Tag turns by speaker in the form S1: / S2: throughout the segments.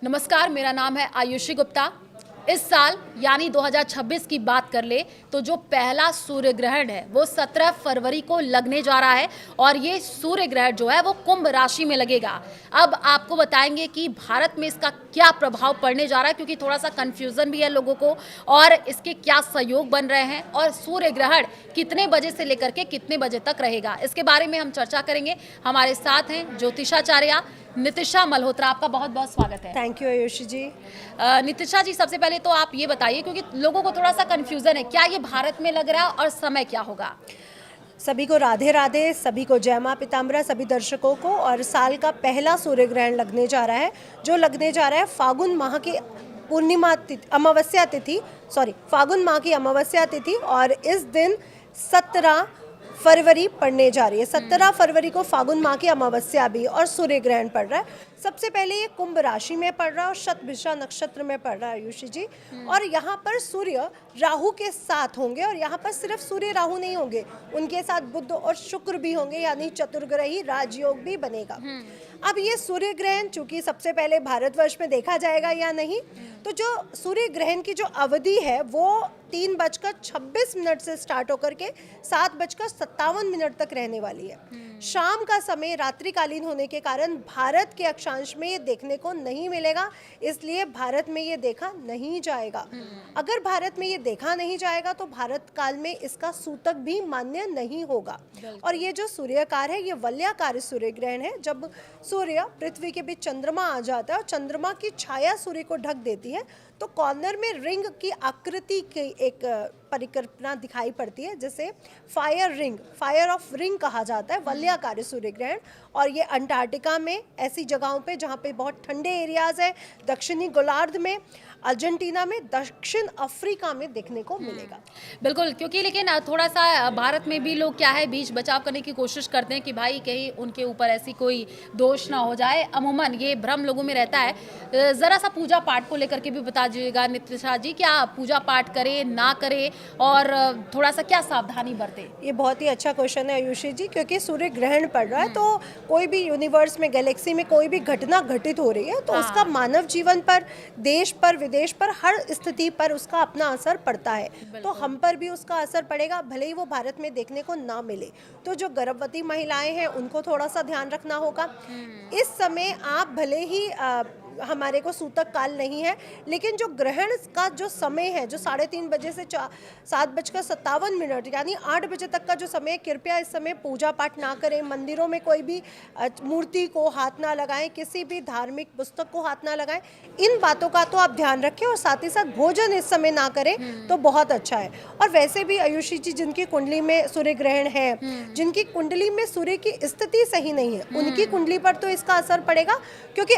S1: नमस्कार, मेरा नाम है आयुषी गुप्ता। इस साल यानी 2026 की बात कर ले तो जो पहला सूर्य ग्रहण है वो 17 फरवरी को लगने जा रहा है और ये सूर्य ग्रहण जो है वो कुंभ राशि में लगेगा। अब आपको बताएंगे कि भारत में इसका क्या प्रभाव पड़ने जा रहा है, क्योंकि थोड़ा सा कंफ्यूजन भी है लोगों को, और इसके क्या सहयोग बन रहे हैं और सूर्य ग्रहण कितने बजे से लेकर के कितने बजे तक रहेगा, इसके बारे में हम चर्चा करेंगे। हमारे साथ हैं ज्योतिषाचार्य नितिशा मल्होत्रा। आपका बहुत बहुत स्वागत है।
S2: थैंक यू आयुषी जी।
S1: नितिशा जी, सबसे पहले तो आप ये बताइए, क्योंकि लोगों को थोड़ा सा कंफ्यूजन है, क्या ये भारत में लग रहा है और समय क्या होगा?
S2: सभी को राधे राधे, सभी को जय मां पीताम्बरा, सभी दर्शकों को। और साल का पहला सूर्य ग्रहण लगने जा रहा है, जो लगने जा रहा है फागुन माह की पूर्णिमा तिथि, अमावस्या तिथि, फागुन माह की अमावस्या तिथि। और इस दिन 17 फरवरी पड़ने जा रही है। 17 फरवरी को फागुन माह की अमावस्या भी और सूर्य ग्रहण पड़ रहा है। सबसे पहले ये कुंभ राशि में पड़ रहा है और शतभिषा नक्षत्र में पड़ रहा है आयुषी जी। और यहाँ पर सूर्य राहु के साथ होंगे, और यहाँ पर सिर्फ सूर्य राहु नहीं होंगे, उनके साथ बुध और शुक्र भी होंगे, यानी चतुर्ग्रही राजयोग भी बनेगा। अब ये सूर्य ग्रहण चूंकि सबसे पहले भारतवर्ष में देखा जाएगा या नहीं, तो जो सूर्य ग्रहण की जो अवधि है वो 3:26 से स्टार्ट होकर के 7:57 तक रहने वाली है। शाम का समय रात्रिकालीन होने के कारण भारत के अक्षांश में ये देखने को नहीं मिलेगा, इसलिए भारत में ये देखा नहीं जाएगा। अगर भारत में ये देखा नहीं जाएगा तो भारत काल में इसका सूतक भी मान्य नहीं होगा। और ये जो सूर्याकार है ये वलयाकार सूर्य ग्रहण है। जब सूर्य पृथ्वी के बीच चंद्रमा आ जाता है और चंद्रमा की छाया सूर्य को ढक देती है, तो कॉर्नर में रिंग की आकृति की एक परिकल्पना दिखाई पड़ती है, जिसे फायर ऑफ रिंग कहा जाता है, वलयाकार सूर्य ग्रहण। और ये अंटार्कटिका में ऐसी जगहों पे जहाँ पे बहुत ठंडे एरियाज है, दक्षिणी गोलार्ध में, अर्जेंटीना में, दक्षिण अफ्रीका में देखने को मिलेगा।
S1: बिल्कुल, क्योंकि लेकिन थोड़ा सा भारत में भी लोग क्या है बीच बचाव करने की कोशिश करते हैं कि भाई कहीं उनके ऊपर ऐसी कोई दोष ना हो जाए। अमूमन ये भ्रम लोगों में रहता है। ज़रा सा पूजा पाठ को लेकर के भी बता दीजिएगा नितिशा जी, क्या पूजा पाठ करें ना करें और थोड़ा सा क्या सावधानी बरतें?
S2: ये बहुत ही अच्छा क्वेश्चन है आयुषी जी, क्योंकि सूर्य ग्रहण पड़ रहा है, तो कोई भी यूनिवर्स में, गैलेक्सी में कोई भी घटना घटित हो रही है तो उसका मानव जीवन पर, देश पर, विदेश पर, हर स्थिति पर उसका अपना असर पड़ता है। तो हम पर भी उसका असर पड़ेगा, भले ही वो भारत में देखने को ना मिले। तो जो गर्भवती महिलाएं हैं उनको थोड़ा सा ध्यान रखना होगा। इस समय आप भले ही हमारे को सूतक काल नहीं है, लेकिन जो ग्रहण का जो समय है, जो 3:30 बजे से 7:57 यानी 8 बजे तक का जो समय, कृपया इस समय पूजा पाठ ना करें, मंदिरों में कोई भी मूर्ति को हाथ ना लगाएं, किसी भी धार्मिक पुस्तक को हाथ ना लगाएं। इन बातों का तो आप ध्यान रखें, और साथ ही साथ भोजन इस समय ना करें तो बहुत अच्छा है। और वैसे भी आयुषी जी, जिनकी कुंडली में सूर्य ग्रहण है, जिनकी कुंडली में सूर्य की स्थिति सही नहीं है, उनकी कुंडली पर तो इसका असर पड़ेगा, क्योंकि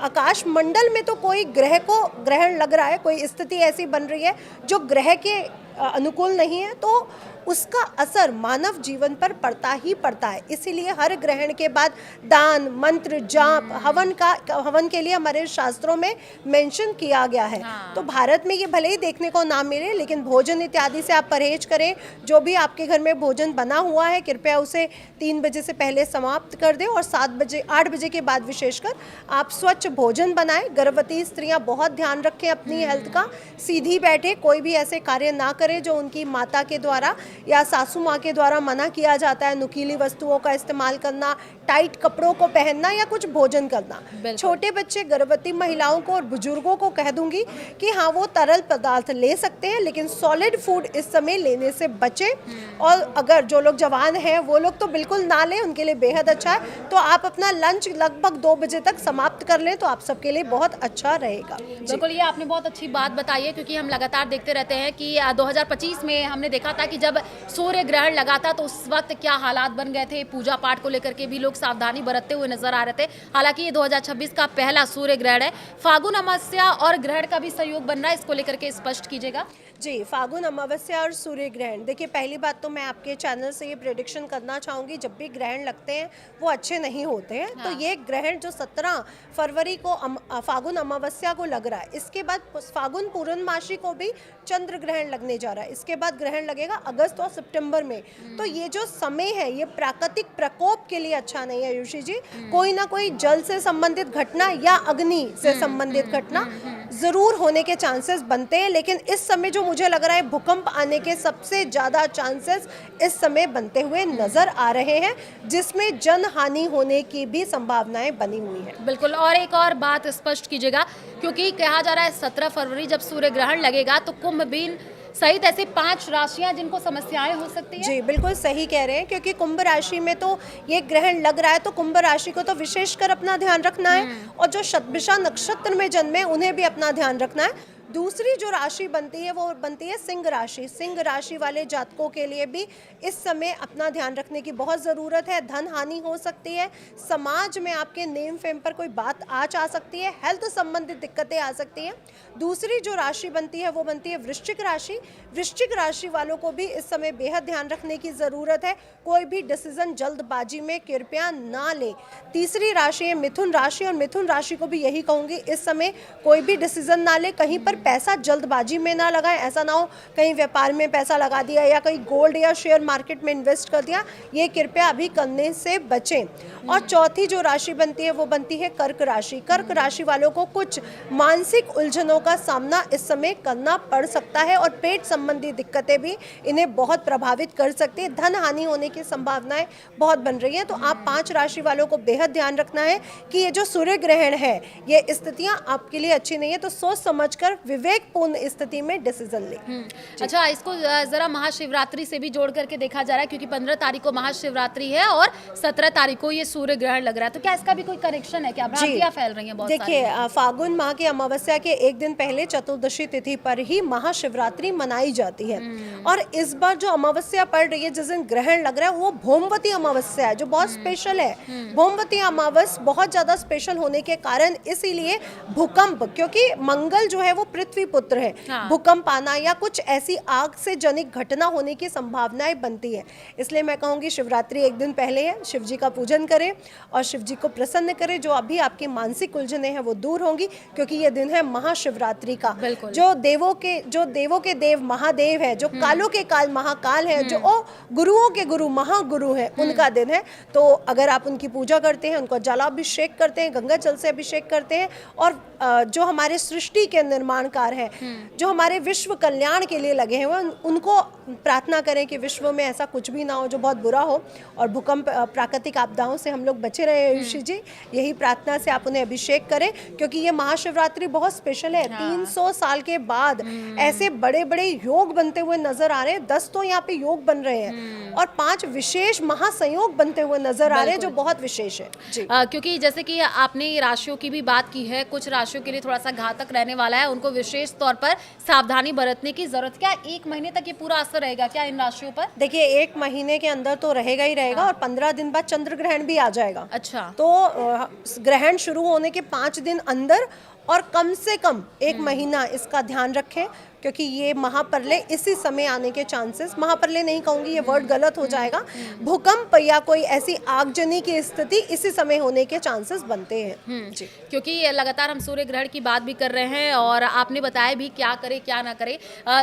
S2: आकाश मंडल में तो कोई ग्रह को ग्रहण लग रहा है, कोई स्थिति ऐसी बन रही है जो ग्रह के अनुकूल नहीं है, तो उसका असर मानव जीवन पर पड़ता ही पड़ता है। इसीलिए हर ग्रहण के बाद दान, मंत्र, जाप, हवन के लिए हमारे शास्त्रों में मेंशन किया गया है। तो भारत में ये भले ही देखने को ना मिले, लेकिन भोजन इत्यादि से आप परहेज करें। जो भी आपके घर में भोजन बना हुआ है, कृपया उसे 3 बजे से पहले समाप्त कर दें, और 8 बजे के बाद विशेषकर आप स्वच्छ भोजन बनाएं। गर्भवती स्त्रियां बहुत ध्यान रखें अपनी हेल्थ का, सीधी बैठे, कोई भी ऐसे कार्य ना करें जो उनकी माता के द्वारा या सासू माँ के द्वारा मना किया जाता है। नुकीली वस्तुओं का इस्तेमाल करना, टाइट कपड़ों को पहनना या कुछ भोजन करना। छोटे बच्चे, गर्भवती महिलाओं को और बुजुर्गों को कह दूंगी कि हाँ, वो तरल पदार्थ ले सकते हैं, लेकिन सॉलिड फूड इस समय लेने से बचें। और अगर जो लोग जवान हैं वो लोग तो बिल्कुल ना लें, उनके लिए बेहद अच्छा है। तो आप अपना लंच लगभग 2 बजे तक समाप्त कर लें तो आप सबके लिए बहुत अच्छा रहेगा।
S1: बिल्कुल, ये आपने बहुत अच्छी बात बताई है, क्योंकि हम लगातार देखते रहते हैं कि 2025 में हमने देखा था कि जब सूर्य ग्रहण लगा था तो उस वक्त क्या हालात बन गए थे। पूजा पाठ को लेकर के भी लोग सावधानी बरतते हुए नजर आ रहे थे। हालांकि ये 2026 का पहला सूर्य ग्रहण है। फागुन अमावस्या और ग्रहण का भी सहयोग बन रहा है, इसको लेकर के स्पष्ट कीजिएगा।
S2: जी, फागुन अमावस्या और सूर्य ग्रहण, देखिए पहली बात तो मैं आपके चैनल से ये प्रेडिक्शन करना चाहूँगी, जब भी ग्रहण लगते हैं वो अच्छे नहीं होते हैं। तो ये ग्रहण जो 17 फरवरी को फागुन अमावस्या को लग रहा है, इसके बाद फागुन पूर्णमासी को भी चंद्र ग्रहण लगने जा रहा है, इसके बाद ग्रहण लगेगा अगस्त और सितंबर में। तो ये जो समय है ये प्राकृतिक प्रकोप के लिए अच्छा नहीं है आयुषी जी। कोई ना कोई जल से संबंधित घटना या अग्नि से संबंधित घटना जरूर होने के चांसेस बनते हैं, लेकिन इस समय जो मुझे लग रहा है भूकंप आने के सबसे ज्यादा चांसेस इस समय बनते हुए नजर आ रहे हैं, जिसमें जन हानि होने की भी संभावनाएं बनी हुई है।
S1: बिल्कुल। और एक और बात स्पष्ट कीजिएगा, क्योंकि कहा जा रहा है 17 फरवरी जब सूर्य ग्रहण लगेगा तो कुंभ बीन सहित ऐसे 5 राशियां जिनको समस्याएं हो सकती है।
S2: जी बिल्कुल सही कह रहे हैं, क्योंकि कुंभ राशि में तो ये ग्रहण लग रहा है, तो कुंभ राशि को तो विशेषकर अपना ध्यान रखना है, और जो शतभिषा नक्षत्र में जन्मे उन्हें भी अपना ध्यान रखना है। दूसरी जो राशि बनती है वो बनती है सिंह राशि। सिंह राशि वाले जातकों के लिए भी इस समय अपना ध्यान रखने की बहुत ज़रूरत है। धन हानि हो सकती है, समाज में आपके नेम फेम पर कोई बात आ सकती है, हेल्थ संबंधित दिक्कतें आ सकती हैं। दूसरी जो राशि बनती है वो बनती है वृश्चिक राशि। वृश्चिक राशि वालों को भी इस समय बेहद ध्यान रखने की ज़रूरत है, कोई भी डिसीजन जल्दबाजी में कृपया ना लें। तीसरी राशि है मिथुन राशि, और मिथुन राशि को भी यही कहूँगी इस समय कोई भी डिसीजन ना ले, कहीं पर पैसा जल्दबाजी में ना लगाएं। ऐसा ना हो कहीं व्यापार में पैसा लगा दिया या कहीं गोल्ड या शेयर मार्केट में इन्वेस्ट कर दिया, ये कृपया अभी करने से बचें। और चौथी जो राशि बनती है वो बनती है कर्क राशि। कर्क राशि वालों को कुछ मानसिक उलझनों का सामना इस समय करना पड़ सकता है, और पेट संबंधी दिक्कतें भी इन्हें बहुत प्रभावित कर सकती है। धन हानि होने की संभावनाएं बहुत बन रही हैं। तो आप 5 राशि वालों को बेहद ध्यान रखना है कि ये जो सूर्य ग्रहण है ये स्थितियां आपके लिए अच्छी नहीं है, तो सोच समझकर विवेकपूर्ण स्थिति में डिसीजन लें।
S1: अच्छा, इसको जरा महाशिवरात्रि से भी जोड़ करके देखा जा रहा है, क्योंकि 15 तारीख को महाशिवरात्रि है और 17 तारीख को ये सूर्य ग्रहण लग रहा है, तो क्या इसका भी कोई कनेक्शन है? क्या भ्रांतियां फैल रही हैं बहुत सारी?
S2: देखिए, फागुन माह की अमावस्या के एक दिन पहले चतुर्दशी तिथि पर ही महाशिवरात्रि मनाई जाती है, और इस बार जो अमावस्या पड़ रही है जिस दिन ग्रहण लग रहा है वो भौमवती अमावस्या है, जो बहुत स्पेशल है। भौमवती अमावस्या बहुत ज्यादा स्पेशल होने के कारण इसीलिए भूकंप, क्योंकि मंगल जो है वो पृथ्वी पुत्र है, भूकंप आना या कुछ ऐसी आग से जनित घटना होने की संभावनाएं बनती है। इसलिए मैं कहूँगी शिवरात्रि एक दिन पहले है, शिव जी का पूजन करें और शिव जी को प्रसन्न करें। जो अभी आपकी मानसिक उलझने हैं वो दूर होंगी, क्योंकि ये दिन है महाशिवरात्रि का। जो देवों के देव महादेव है, जो कालों के काल महाकाल है, जो गुरुओं के गुरु महागुरु है, उनका दिन है। तो अगर आप उनकी पूजा करते हैं, उनको जलाभिषेक करते हैं, गंगा जल से अभिषेक करते हैं, और जो हमारे सृष्टि के निर्माणकार हैं, जो हमारे विश्व कल्याण के लिए लगे हैं, उनको प्रार्थना करें कि विश्व में ऐसा कुछ भी ना हो जो बहुत बुरा हो, और भूकंप प्राकृतिक आपदाओं से हम लोग बचे रहे। आयुषी जी, यही प्रार्थना से आप उन्हें अभिषेक करें, क्योंकि ये महाशिवरात्रि बहुत स्पेशल है। 300 साल के बाद ऐसे बड़े बड़े योग बनते हुए नजर आ रहे हैं। 10 तो यहाँ पे योग बन रहे हैं, और 5 विशेष महासंयोग बनते हुए नजर आ रहे हैं, जो बहुत विशेष है जी।
S1: क्योंकि जैसे कि आपने राशियों की भी बात की है, कुछ राशियों के लिए थोड़ा सा घातक रहने वाला है, उनको विशेष तौर पर सावधानी बरतने की जरूरत। क्या 1 महीने तक ये पूरा असर रहेगा क्या इन राशियों पर?
S2: देखिए, 1 महीने के अंदर तो रहेगा ही रहेगा, और 15 दिन बाद चंद्र ग्रहण भी आ जाएगा।
S1: अच्छा,
S2: तो ग्रहण शुरू होने के 5 दिन अंदर और कम से कम 1 महीना इसका ध्यान रखें, क्योंकि ये महाप्रलय इसी समय आने के चांसेस, महाप्रलय नहीं कहूँगी, ये वर्ड गलत हो जाएगा, भूकंप या कोई ऐसी आगजनी की स्थिति इसी समय होने के चांसेस बनते हैं जी।
S1: क्योंकि लगातार हम सूर्य ग्रहण की बात भी कर रहे हैं, और आपने बताया भी क्या करे क्या ना करे,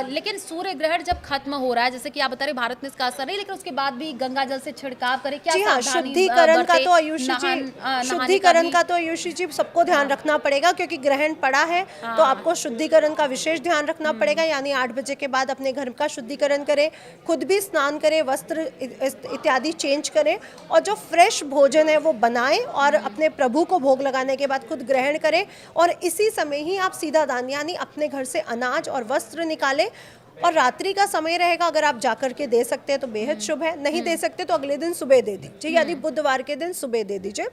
S1: लेकिन सूर्य ग्रहण जब खत्म हो रहा है, जैसे कि आप बता रहे भारत में इसका असर नहीं, लेकिन उसके बाद भी गंगा जल से छिड़काव करे, क्या सावधानी
S2: शुद्धिकरण का तो आयुषी जी, शुद्धिकरण का तो आयुषी जी सबको ध्यान रखना पड़ेगा, क्योंकि ग्रहण पड़ा है तो आपको शुद्धिकरण का विशेष ध्यान रखना पड़ेगा। यानी 8 बजे के बाद अपने घर का शुद्धिकरण करें, खुद भी स्नान करें, वस्त्र इत्यादि चेंज करें, और जो फ्रेश भोजन है वो बनाएं, और अपने प्रभु को भोग लगाने के बाद खुद ग्रहण करें, और इसी समय ही आप सीधा दान यानी अपने घर से अनाज और वस्त्र निकालें। और रात्रि का समय रहेगा, अगर आप जाकर के दे सकते हैं तो बेहद शुभ है, नहीं दे सकते तो अगले दिन सुबह दे दीजिए, यानी बुधवार के दिन सुबह दे दीजिए।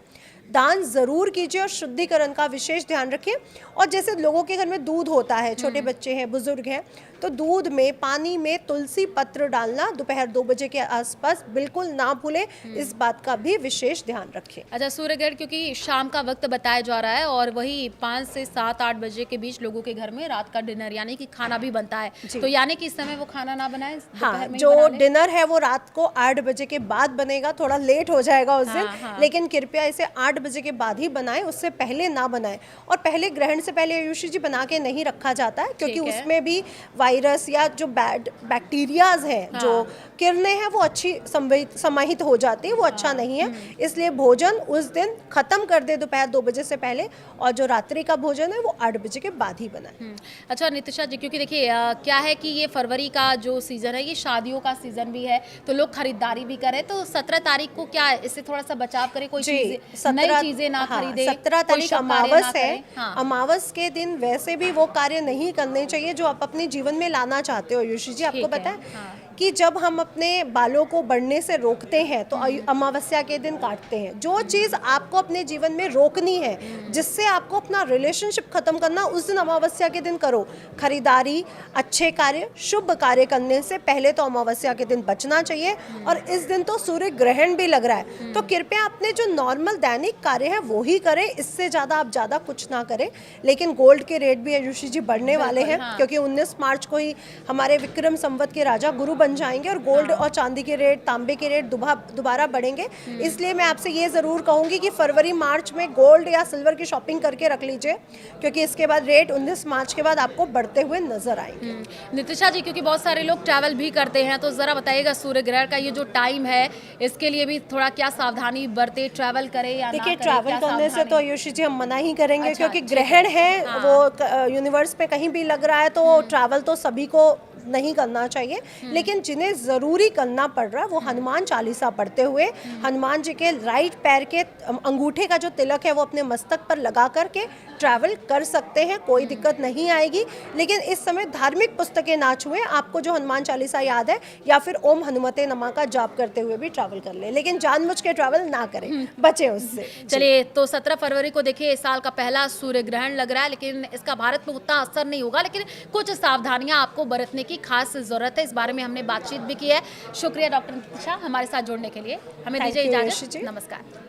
S2: दान ज़रूर कीजिए और शुद्धिकरण का विशेष ध्यान रखिए। और जैसे लोगों के घर में दूध होता है, छोटे बच्चे हैं, बुजुर्ग हैं, तो दूध में, पानी में तुलसी पत्र डालना दोपहर 2 बजे के आसपास बिल्कुल ना भूलें, इस बात का भी विशेष ध्यान रखें।
S1: अच्छा, सूर्य ग्रहण क्योंकि शाम का वक्त बताया जा रहा है और वही 5 से 7-8 बजे के बीच लोगों के घर में रात का डिनर यानी कि खाना भी बनता है, तो यानी कि इस समय वो खाना ना बनाए,
S2: हाँ, जो डिनर है वो रात को 8 बजे के बाद बनेगा, थोड़ा लेट हो जाएगा उस दिन, लेकिन कृपया इसे 8 बजे के बाद ही बनाएं, उससे पहले ना बनाएं। और पहले ग्रहण से पहले आयुषी जी बना के नहीं रखा जाता है, क्योंकि उसमें भी वायरस या जो बैड बैक्टीरियाज हैं, जो किरणें हैं, वो अच्छी समाहित हो जाती है, वो अच्छा नहीं है। इसलिए भोजन उस दिन खत्म कर दे दोपहर 2 बजे से पहले, और जो रात्रि का भोजन है वो 8 बजे के बाद ही बनाए।
S1: अच्छा नितिशा जी, क्योंकि देखिए क्या है कि ये फरवरी का जो सीजन है ये शादियों का सीजन भी है, तो लोग खरीदारी भी करें, तो 17 तारीख को क्या है, इससे थोड़ा सा बचाव करें, कोई नई चीजें ना खरीदे।
S2: 17 तारीख अमावस है, अमावस के दिन वैसे भी वो कार्य नहीं करने चाहिए जो आप अपने जीवन में लाना चाहते हो। आयुषी जी, आपको पता है कि जब हम अपने बालों को बढ़ने से रोकते हैं तो अमावस्या के दिन काटते हैं। जो चीज़ आपको अपने जीवन में रोकनी है, जिससे आपको अपना रिलेशनशिप खत्म करना, उस दिन अमावस्या के दिन करो। खरीदारी, अच्छे कार्य, शुभ कार्य करने से पहले तो अमावस्या के दिन बचना चाहिए। और इस दिन तो सूर्य ग्रहण भी लग रहा है, तो कृपया अपने जो नॉर्मल दैनिक कार्य है वो ही करें, इससे ज़्यादा आप ज़्यादा कुछ ना करें। लेकिन गोल्ड के रेट भी आयुषी जी बढ़ने वाले हैं, क्योंकि 19 मार्च को ही हमारे विक्रम संवत के राजा गुरु बन जाएंगे और गोल्ड और चांदी के रेट, तांबे के रेट दोबारा बढ़ेंगे। इसलिए मैं आपसे ये ज़रूर कहूँगी कि फरवरी मार्च में गोल्ड या सिल्वर की शॉपिंग करके रख लीजिए, क्योंकि इसके बाद रेट 19 मार्च के बाद आपको बढ़ते हुए नजर आएंगे।
S1: नितिशा जी, क्योंकि बहुत सारे लोग ट्रैवल भी करते हैं, तो ज़रा बताइएगा सूर्य ग्रहण का ये जो टाइम है, इसके लिए भी थोड़ा क्या सावधानी बरते, ट्रैवल करें या
S2: देखिए, ट्रैवल करने से तो आयुषी जी हम मना ही करेंगे, क्योंकि ग्रहण है, वो यूनिवर्स पे कहीं भी लग रहा है, तो ट्रैवल तो सभी को नहीं करना चाहिए। लेकिन जिन्हें ज़रूरी करना पड़ रहा है वो हनुमान चालीसा पढ़ते हुए हनुमान जी के राइट पैर के अंगूठे का जो तिलक है वो अपने मस्तक पर लगा करके ट्रैवल कर सकते हैं, कोई दिक्कत नहीं आएगी। लेकिन इस समय धार्मिक पुस्तकें ना छुएं, आपको जो हनुमान चालीसा याद है या फिर ओम हनुमते नमः का जाप करते हुए भी ट्रैवल कर ले, लेकिन जानबूझ के ट्रैवल ना करें, बचें उससे।
S1: चलिए, तो 17 फरवरी को देखिए इस साल का पहला सूर्य ग्रहण लग रहा है, लेकिन इसका भारत में उतना असर नहीं होगा, लेकिन कुछ सावधानियां आपको बरतने की खास जरूरत है। इस बारे में हमने बातचीत भी की है। शुक्रिया डॉक्टर नितिशा हमारे साथ जुड़ने के लिए। हमें दीजिए इजाजत, नमस्कार।